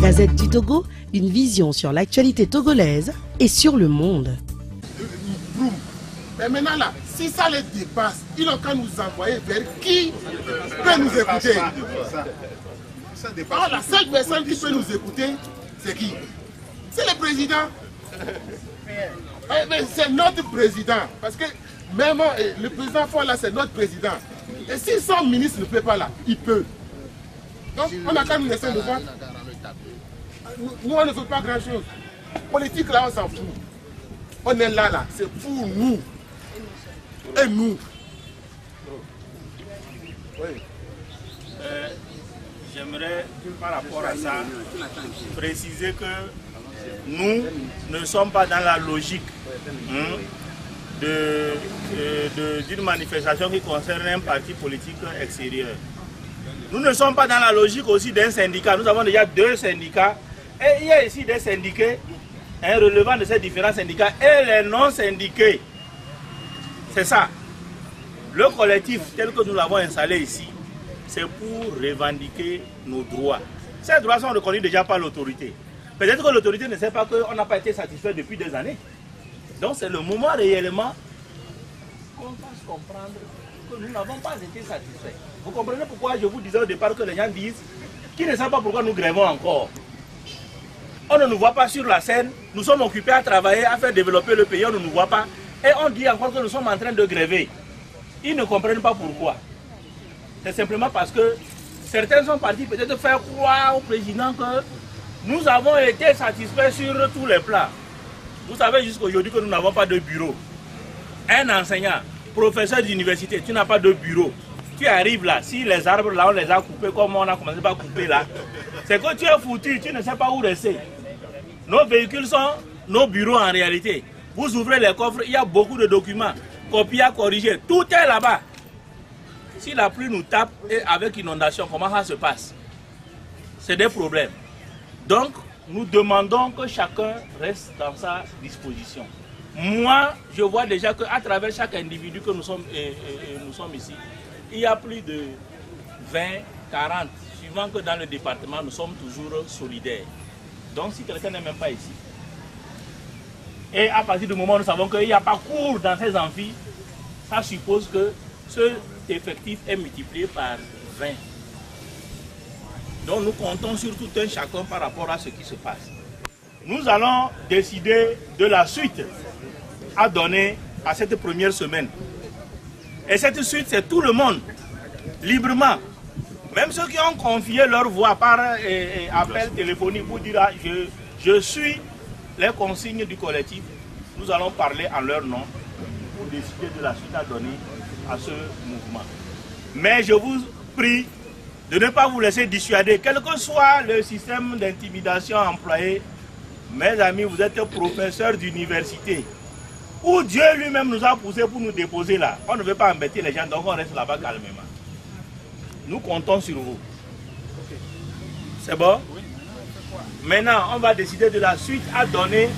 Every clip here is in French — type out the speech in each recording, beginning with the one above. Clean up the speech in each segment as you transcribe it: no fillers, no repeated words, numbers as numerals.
Gazette du Togo, une vision sur l'actualité togolaise et sur le monde. Mais maintenant là, si ça les dépasse, ils n'ont qu'à nous envoyer vers qui peut nous écouter. La seule personne qui peut nous écouter, c'est qui? C'est le président. C'est notre président. Parce que même le président Ford là, c'est notre président. Et si son ministre ne peut pas là, il peut. Donc on n'a qu'à nous laisser le voir. Nous on ne veut pas grand chose. Politique là, on s'en fout. On est là, c'est pour nous. Et nous. Oui. J'aimerais, par rapport à ça, préciser que nous ne sommes pas dans la logique d'une manifestation qui concerne un parti politique extérieur. Nous ne sommes pas dans la logique aussi d'un syndicat. Nous avons déjà 2 syndicats. Et il y a ici des syndiqués relevant de ces différents syndicats et les non-syndiqués. C'est ça. Le collectif tel que nous l'avons installé ici, c'est pour revendiquer nos droits. Ces droits sont reconnus déjà par l'autorité. Peut-être que l'autorité ne sait pas qu'on n'a pas été satisfait depuis des années. Donc c'est le moment réellement qu'on fasse comprendre que nous n'avons pas été satisfaits. Vous comprenez pourquoi je vous disais au départ que les gens disent qu'ils ne savent pas pourquoi nous grèvons encore. On ne nous voit pas sur la scène, nous sommes occupés à travailler, à faire développer le pays, on ne nous voit pas. Et on dit encore que nous sommes en train de gréver. Ils ne comprennent pas pourquoi. C'est simplement parce que certains sont partis peut-être faire croire au président que nous avons été satisfaits sur tous les plans. Vous savez jusqu'aujourd'hui que nous n'avons pas de bureau. Un enseignant, professeur d'université, tu n'as pas de bureau. Tu arrives là, si les arbres là on les a coupés comme on a commencé par couper là, c'est que tu es foutu, tu ne sais pas où rester. Nos véhicules sont nos bureaux en réalité. Vous ouvrez les coffres, il y a beaucoup de documents, copier à corriger, tout est là-bas. Si la pluie nous tape et avec inondation, comment ça se passe? C'est des problèmes. Donc, nous demandons que chacun reste dans sa disposition. Moi, je vois déjà qu'à travers chaque individu que nous sommes ici, il y a plus de 20, 40, suivant que dans le département, nous sommes toujours solidaires. Donc, si quelqu'un n'est même pas ici, et à partir du moment où nous savons qu'il n'y a pas cours dans ces amphis, ça suppose que ce effectif est multiplié par 20. Donc nous comptons sur tout un chacun par rapport à ce qui se passe. Nous allons décider de la suite à donner à cette première semaine. Et cette suite, c'est tout le monde, librement. Même ceux qui ont confié leur voix par appel téléphonique pour dire ah, je suis les consignes du collectif, nous allons parler en leur nom pour décider de la suite à donner à ce mouvement. Mais je vous prie de ne pas vous laisser dissuader, quel que soit le système d'intimidation employé. Mes amis, vous êtes professeurs d'université, où Dieu lui-même nous a poussés pour nous déposer là. On ne veut pas embêter les gens, donc on reste là-bas calmement. Nous comptons sur vous. C'est bon? Maintenant, on va décider de la suite à donner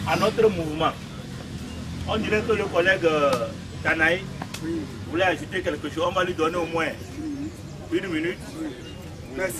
à notre mouvement. On dirait que le collègue Tanaï voulait ajouter quelque chose. On va lui donner au moins 1 minute. Merci.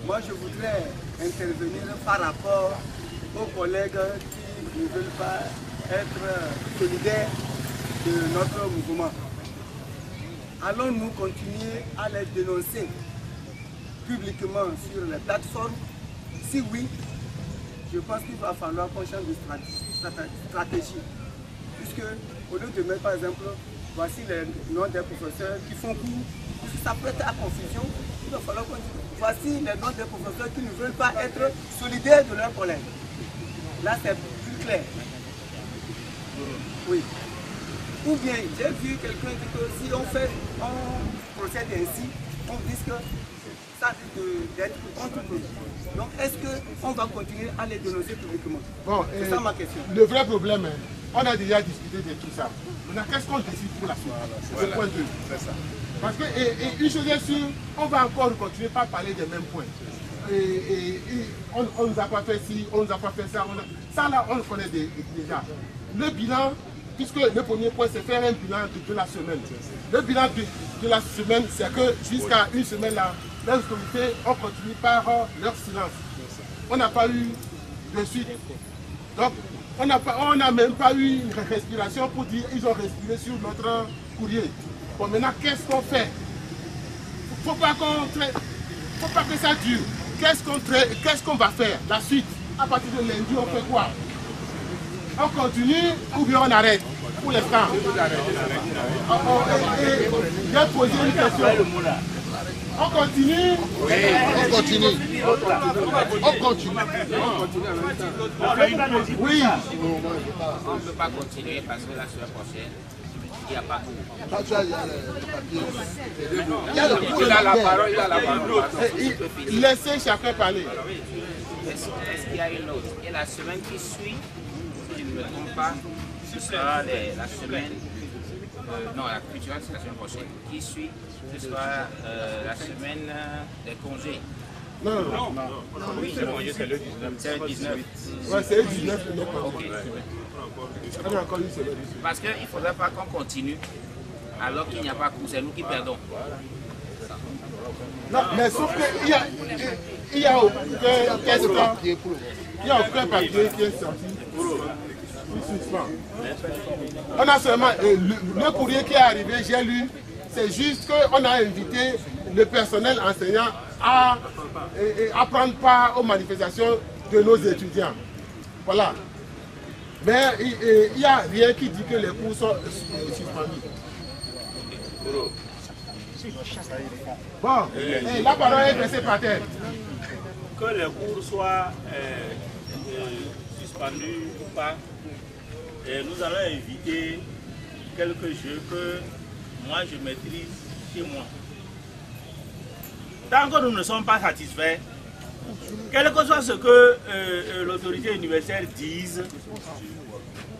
Moi, je voudrais intervenir par rapport aux collègues qui ne veulent pas être solidaires de notre mouvement. Allons-nous continuer à les dénoncer publiquement sur les plateformes? Si oui, je pense qu'il va falloir qu'on change de stratégie. Puisque, au lieu de mettre par exemple, voici les noms des professeurs qui font cours, ça peut être à confusion, il va falloir qu'on dise, voici les noms des professeurs qui ne veulent pas être solidaires de leurs collègues. Là, c'est plus clair. Oui. Ou bien, j'ai vu quelqu'un dire que si on procède ainsi, on risque ça d'être contre nous. Donc, est-ce qu'on va continuer à les dénoncer publiquement? Bon, c'est ça ma question. Le vrai problème, on a déjà discuté de tout ça. Maintenant, qu'est-ce qu'on décide pour la suite? C'est le point 2. C'est ça. Parce que, une chose est sûre, on va encore continuer par parler des mêmes points. On nous a pas fait ci, on nous a pas fait ça. Ça là, on le connaît déjà. Le bilan puisque le premier point, c'est faire un bilan de la semaine. Le bilan de la semaine, c'est que jusqu'à une semaine là, les autorités ont continué par leur silence. On n'a pas eu de suite. Donc, on n'a même pas eu une respiration pour dire ils ont respiré sur notre courrier. Bon, maintenant, qu'est-ce qu'on fait? Faut pas que ça dure. Qu'est-ce qu'on va faire? La suite, à partir de lundi, on fait quoi? On continue ou bien on arrête pour l'instant? J'ai posé une question. On continue? Oui, on continue. On continue. Oui. On ne peut pas continuer parce que la semaine prochaine, il n'y a pas Il a la parole, il a la parole. Laissez chacun parler. Est-ce qu'il y a une autre? Et la semaine qui suit, si je ne me trompe pas, ce sera la semaine... non, la culture, c'est la semaine prochaine. Qui suit, ce sera la semaine des congés. Non. Oui, c'est le 19. C'est le 19. Ouais, c'est le 19. Ok. On a encore une semaine. Parce qu'il ne faudrait pas qu'on continue alors qu'il n'y a pas cours, c'est nous qui perdons. Non, mais sauf qu'il y a aucun papier qui est sorti. On a seulement le courrier qui est arrivé, j'ai lu, c'est juste qu'on a invité le personnel enseignant à prendre part aux manifestations de nos étudiants. Voilà. Mais il n'y a rien qui dit que les cours sont suspendus. Bon, la parole est laissée par terre. Que les cours soient suspendus ou pas, nous allons éviter quelques jeux que moi je maîtrise chez moi. Tant que nous ne sommes pas satisfaits, quel que soit ce que l'autorité universitaire dise,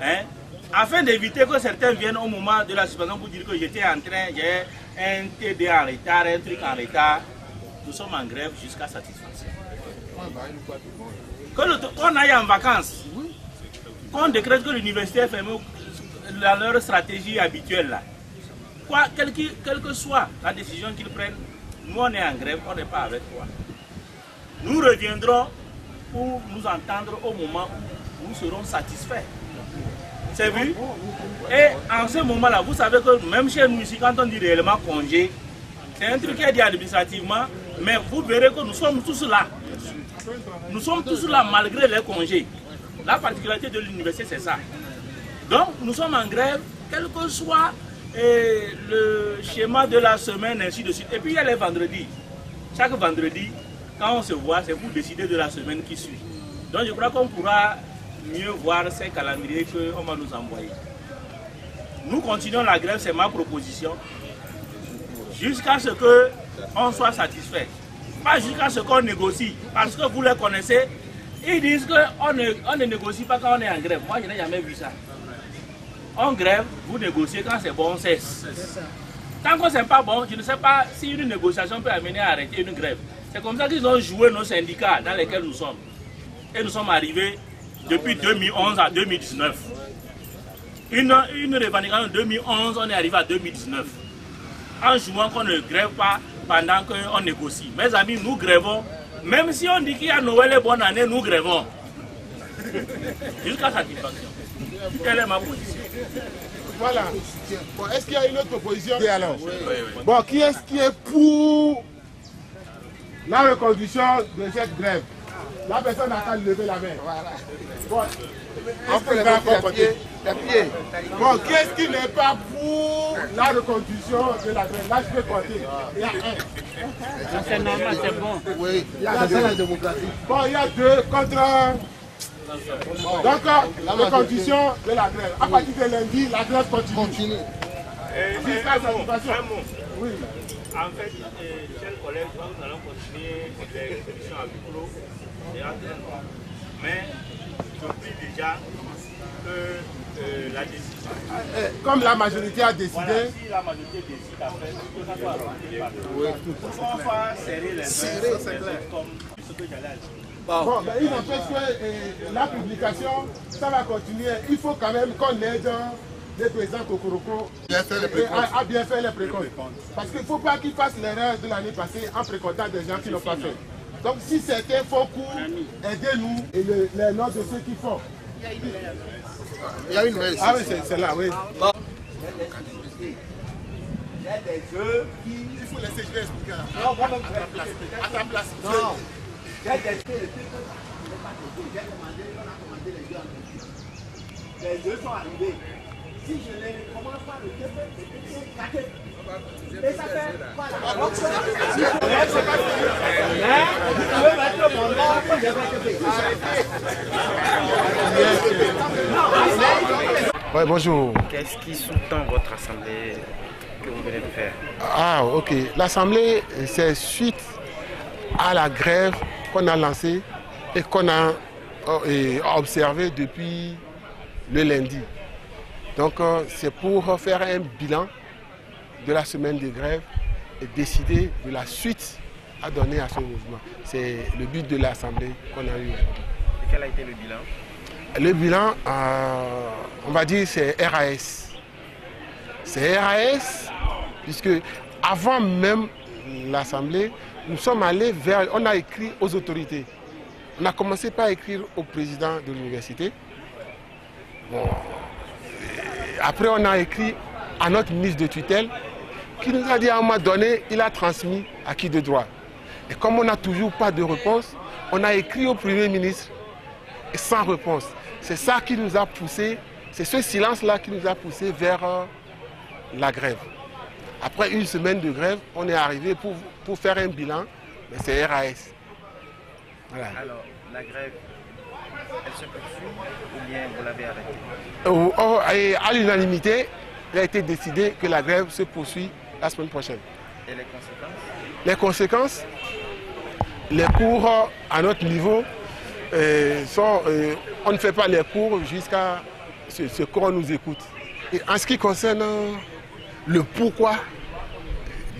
hein, afin d'éviter que certains viennent au moment de la suspension pour dire que j'étais en train, j'ai un TD en retard, un truc en retard, nous sommes en grève jusqu'à satisfaction. Qu'on aille en vacances, qu'on décrète que l'université est fermée dans leur stratégie habituelle là. Quoi, quelle que soit la décision qu'ils prennent, nous on est en grève, on n'est pas avec toi. Nous reviendrons pour nous entendre au moment où nous serons satisfaits. C'est vu? Et en ce moment-là, vous savez que même chez nous ici, quand on dit réellement congé, c'est un truc qui est dit administrativement, mais vous verrez que nous sommes tous là. Nous sommes tous là malgré les congés. La particularité de l'université, c'est ça. Donc, nous sommes en grève, quel que soit le schéma de la semaine, ainsi de suite. Et puis, il y a les vendredis. Chaque vendredi, quand on se voit, c'est pour décider de la semaine qui suit. Donc, je crois qu'on pourra mieux voir ces calendriers qu'on va nous envoyer. Nous continuons la grève, c'est ma proposition, jusqu'à ce qu'on soit satisfait. Pas jusqu'à ce qu'on négocie, parce que vous les connaissez, ils disent qu'on ne négocie pas quand on est en grève. Moi, je n'ai jamais vu ça. On grève, vous négociez, quand c'est bon, on cesse. Tant que ce n'est pas bon, je ne sais pas si une négociation peut amener à arrêter une grève. C'est comme ça qu'ils ont joué nos syndicats dans lesquels nous sommes. Et nous sommes arrivés depuis 2011 à 2019. Une revendication de 2011, on est arrivé à 2019. En jouant qu'on ne grève pas pendant qu'on négocie. Mes amis, nous grèvons. Même si on dit qu'il y a Noël et bonne année, nous grèvons. Jusqu'à satisfaction. Quelle est ma position? Voilà. Bon, est-ce qu'il y a une autre proposition? Bon, qui est-ce qui est pour la reconduction de cette grève? La personne n'a qu'à lever la main. Voilà. Bon, on peut lever encore pied. Bon, qui est-ce qui n'est pas pour la reconduction de la grève? Là, je peux compter. Il y a un. C'est normal, c'est bon. Oui, c'est la démocratie. Bon, il y a deux contre. Donc, la reconduction de la grève. À partir de lundi, la grève continue. Jusqu'à satisfaction. Oui. En fait, chers collègues, nous allons continuer les résolutions à huis clos. Mais je prie déjà que la décision. Comme la majorité a décidé. Voilà, si la majorité décide à faire, que ça soit rendu par on va serrer les mains comme ce que j'allais dire. Bon, mais il n'empêche que la publication, ça va continuer. Il faut quand même qu'on aide le président Kokoroko a a bien fait les précomptes. Parce qu'il ne faut pas qu'il fasse l'erreur de l'année passée en précomptant des gens qui n'ont pas fait. Donc si certains font cours, aidez-nous et les noms de ceux qui font. Il y a une main ici. Ah oui, c'est là, oui. Il y a des jeux qui... Il faut laisser, je vais expliquer. Non, moi-même, À ta place. non. Il y a des jeux, j'ai commandé, on a commandé les jeux en Belgique. Les jeux sont arrivés. Si je ne commence pas le jeu, c'est gâté. Et ça fait... Voilà. Donc, c'est pas fini. Mais, vous pouvez mettre mon nom, je vais te Oui, bonjour. Qu'est-ce qui sous-tend votre assemblée que vous venez de faire? Ah, ok. L'Assemblée, c'est suite à la grève qu'on a lancée et qu'on a observée depuis le lundi. Donc, c'est pour faire un bilan de la semaine de grève et décider de la suite à donner à ce mouvement. C'est le but de l'Assemblée qu'on a eu aujourd'hui. Et quel a été le bilan? Le bilan, on va dire, c'est RAS. C'est RAS, puisque avant même l'Assemblée, nous sommes allés vers, on a écrit aux autorités. On a commencé par écrire au président de l'université. Bon, après, on a écrit à notre ministre de tutelle, qui nous a dit à un moment donné, il a transmis à qui de droit. Et comme on n'a toujours pas de réponse, on a écrit au Premier ministre sans réponse. C'est ça qui nous a poussé, c'est ce silence-là qui nous a poussé vers la grève. Après une semaine de grève, on est arrivé pour faire un bilan, mais c'est RAS. Voilà. Alors, la grève, elle se poursuit ou bien vous l'avez arrêtée? À l'unanimité, il a été décidé que la grève se poursuit la semaine prochaine. Et les conséquences? Les conséquences, les cours à notre niveau, on ne fait pas les cours jusqu'à ce qu'on nous écoute. Et en ce qui concerne le pourquoi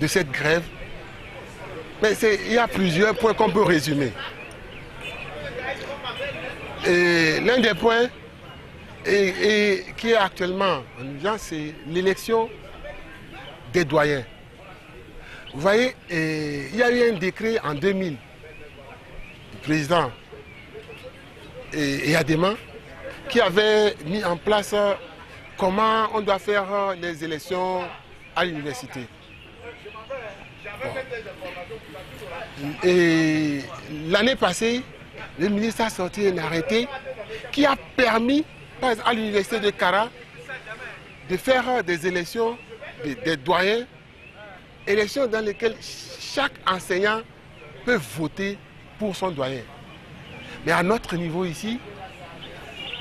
de cette grève, il y a plusieurs points qu'on peut résumer. L'un des points qui est actuellement en urgence, c'est l'élection des doyens. Vous voyez, il y a eu un décret en 2000 du président Adema qui avait mis en place comment on doit faire les élections à l'université. Bon. Et l'année passée, le ministre a sorti un arrêté qui a permis à l'université de Kara de faire des élections des doyens, élections dans lesquelles chaque enseignant peut voter pour son doyen. Mais à notre niveau ici,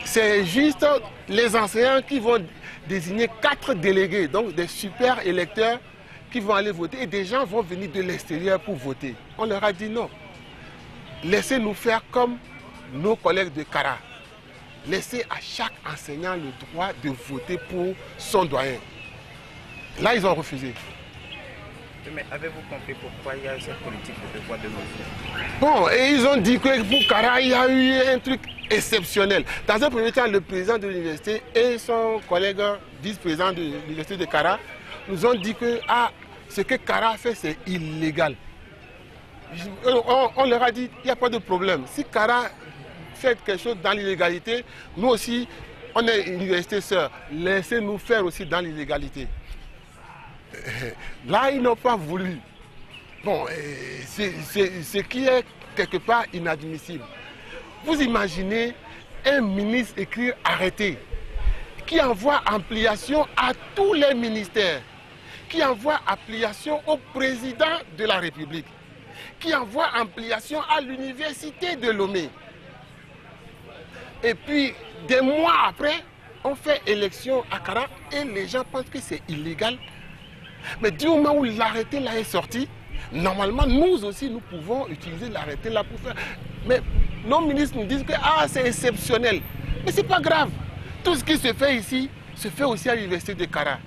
c'est juste les enseignants qui vont désigner 4 délégués, donc des super électeurs qui vont aller voter et des gens vont venir de l'extérieur pour voter. On leur a dit non. Laissez-nous faire comme nos collègues de Kara. Laissez à chaque enseignant le droit de voter pour son doyen. Là, ils ont refusé. Mais avez-vous compris pourquoi il y a cette politique de poids de mesure? Bon, et ils ont dit que pour Kara, il y a eu un truc exceptionnel. Dans un premier temps, le président de l'université et son collègue vice-président de l'université de Kara nous ont dit que ce que Kara a fait, c'est illégal. On leur a dit, il n'y a pas de problème. Si Kara fait quelque chose dans l'illégalité, nous aussi, on est une université sœur. Laissez-nous faire aussi dans l'illégalité. Là, ils n'ont pas voulu. Bon, c'est ce qui est quelque part inadmissible. Vous imaginez un ministre écrire arrêté, qui envoie ampliation à tous les ministères, qui envoie ampliation au président de la République, qui envoie ampliation à l'université de Lomé. Et puis, des mois après, on fait élection à Kara et les gens pensent que c'est illégal. Mais du moment où l'arrêté là est sorti, normalement, nous aussi, nous pouvons utiliser l'arrêté là pour faire. Mais nos ministres nous disent que c'est exceptionnel. Mais ce n'est pas grave. Tout ce qui se fait ici, se fait aussi à l'université de Kara.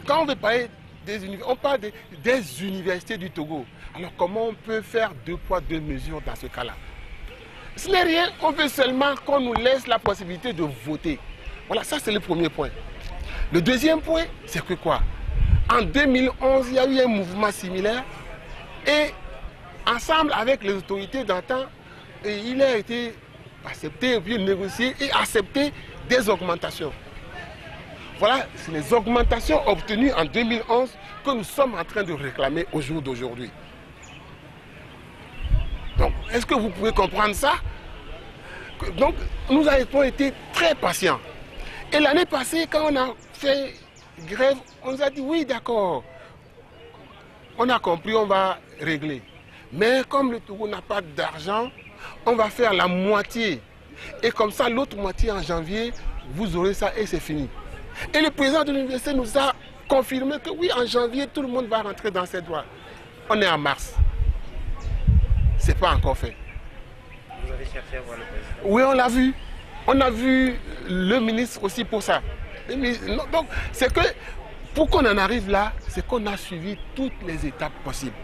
Quand on veut parler des universités, on parle des universités du Togo. Alors comment on peut faire 2 poids 2 mesures dans ce cas-là? Ce n'est rien, on veut seulement qu'on nous laisse la possibilité de voter. Voilà, ça c'est le premier point. Le deuxième point, c'est que quoi? En 2011, il y a eu un mouvement similaire et ensemble avec les autorités d'antan, il a été accepté, puis négocié et accepté des augmentations. Voilà, c'est les augmentations obtenues en 2011 que nous sommes en train de réclamer au jour d'aujourd'hui. Donc, est-ce que vous pouvez comprendre ça? Donc, nous avons été très patients. Et l'année passée, quand on a fait grève, on nous a dit oui, d'accord, on a compris, on va régler. Mais comme le Togo n'a pas d'argent, on va faire la moitié. Et comme ça, l'autre moitié en janvier, vous aurez ça et c'est fini. Et le président de l'université nous a confirmé que oui, en janvier, tout le monde va rentrer dans ses droits. On est en mars. Ce n'est pas encore fait. Vous avez cherché à voir le président? Oui, on l'a vu. On a vu le ministre aussi pour ça. Donc, c'est que pour qu'on en arrive là, c'est qu'on a suivi toutes les étapes possibles.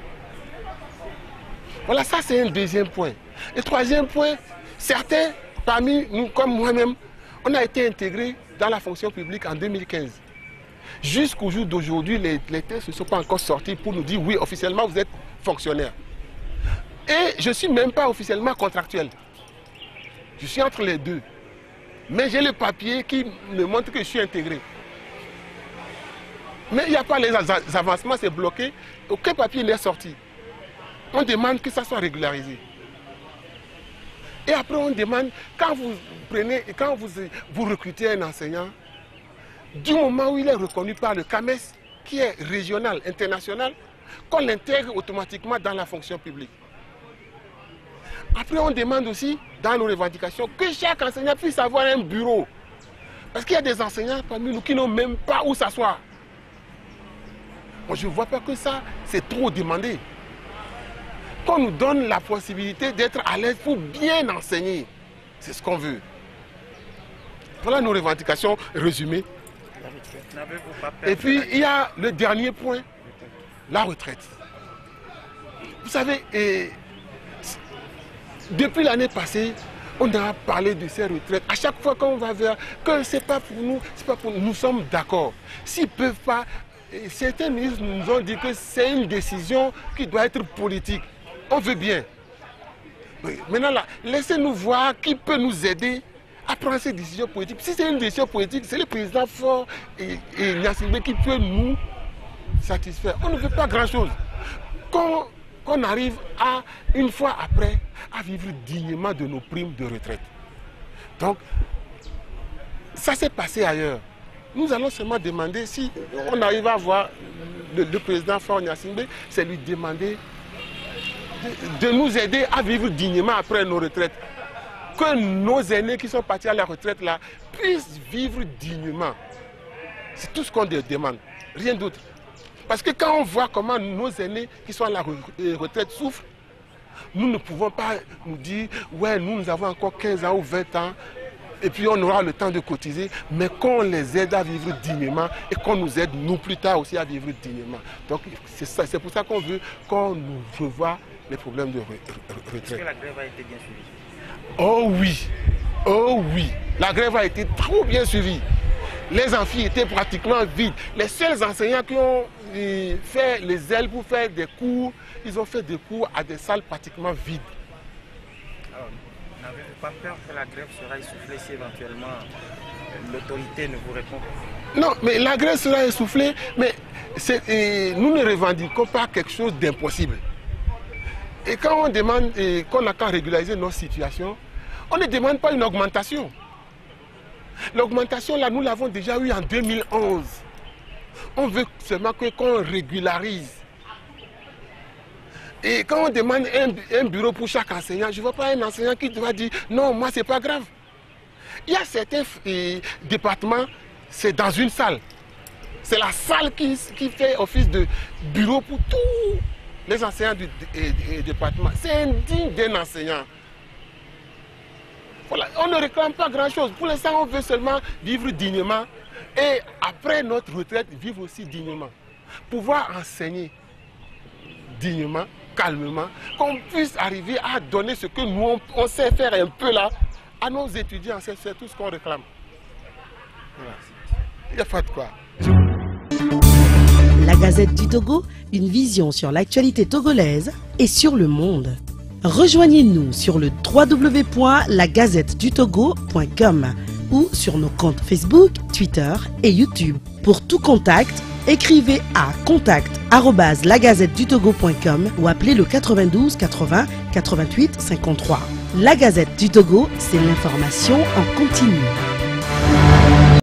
Voilà, ça c'est un deuxième point. Et troisième point, certains parmi nous, comme moi-même, on a été intégrés dans la fonction publique en 2015. Jusqu'au jour d'aujourd'hui, les tests ne sont pas encore sortis pour nous dire oui, officiellement vous êtes fonctionnaire. Et je ne suis même pas officiellement contractuel. Je suis entre les deux. Mais j'ai le papier qui me montre que je suis intégré. Mais il n'y a pas les avancements, c'est bloqué. Aucun papier n'est sorti. On demande que ça soit régularisé. Et après on demande, quand vous prenez, quand vous recrutez un enseignant, du moment où il est reconnu par le CAMES, qui est régional, international, qu'on l'intègre automatiquement dans la fonction publique. Après, on demande aussi, dans nos revendications, que chaque enseignant puisse avoir un bureau. Parce qu'il y a des enseignants parmi nous qui n'ont même pas où s'asseoir. Moi, je ne vois pas que ça, c'est trop demandé. Qu'on nous donne la possibilité d'être à l'aise pour bien enseigner. C'est ce qu'on veut. Voilà nos revendications résumées. Et puis, il y a le dernier point, la retraite. Vous savez, depuis l'année passée, on a parlé de ces retraites. À chaque fois qu'on va vers que ce n'est pas pour nous, c'est pas pour nous. Nous sommes d'accord. S'ils ne peuvent pas, certains ministres nous ont dit que c'est une décision qui doit être politique. On veut bien. Maintenant, là, laissez-nous voir qui peut nous aider à prendre ces décisions politiques. Si c'est une décision politique, c'est le président Faure et Gnassingbé qui peut nous satisfaire. On ne veut pas grand-chose. Qu'on arrive à, une fois après, à vivre dignement de nos primes de retraite. Donc, ça s'est passé ailleurs. Nous allons seulement demander, si on arrive à voir le président Faure Gnassingbé, c'est lui demander de nous aider à vivre dignement après nos retraites. Que nos aînés qui sont partis à la retraite là puissent vivre dignement. C'est tout ce qu'on demande, rien d'autre. Parce que quand on voit comment nos aînés qui sont à la retraite souffrent, nous ne pouvons pas nous dire, ouais, nous avons encore 15 ans ou 20 ans, et puis on aura le temps de cotiser, mais qu'on les aide à vivre dignement et qu'on nous aide, nous, plus tard aussi, à vivre dignement. Donc, c'est pour ça qu'on veut qu'on nous revoie les problèmes de retraite. Est-ce que la grève a été bien suivie? Oh oui, oh oui, la grève a été trop bien suivie. Les amphis étaient pratiquement vides. Les seuls enseignants qui ont fait les ailes pour faire des cours, ils ont fait des cours à des salles pratiquement vides. Alors, n'avez-vous pas peur que la grève sera essoufflée si éventuellement l'autorité ne vous répond pas? Non, mais la grève sera essoufflée, mais nous ne revendiquons pas quelque chose d'impossible. Et quand on demande qu'on n'a qu'à régulariser nos situations, on ne demande pas une augmentation. L'augmentation, là, nous l'avons déjà eu en 2011. On veut seulement qu'on régularise. Et quand on demande un bureau pour chaque enseignant, je ne vois pas un enseignant qui doit dire « Non, moi, ce n'est pas grave ». Il y a certains départements, c'est dans une salle. C'est la salle qui fait office de bureau pour tous les enseignants du département. C'est indigne d'un enseignant. Voilà. On ne réclame pas grand-chose. Pour l'instant, on veut seulement vivre dignement et après notre retraite, vivre aussi dignement. Pouvoir enseigner dignement, calmement, qu'on puisse arriver à donner ce que nous, on sait faire un peu là à nos étudiants. C'est tout ce qu'on réclame. Voilà. y a pas de quoi. La Gazette du Togo, une vision sur l'actualité togolaise et sur le monde. Rejoignez-nous sur le www.lagazettedutogo.com ou sur nos comptes Facebook, Twitter et YouTube. Pour tout contact, écrivez à contact@lagazettedutogo.com ou appelez le 92 80 88 53. La Gazette du Togo, c'est l'information en continu.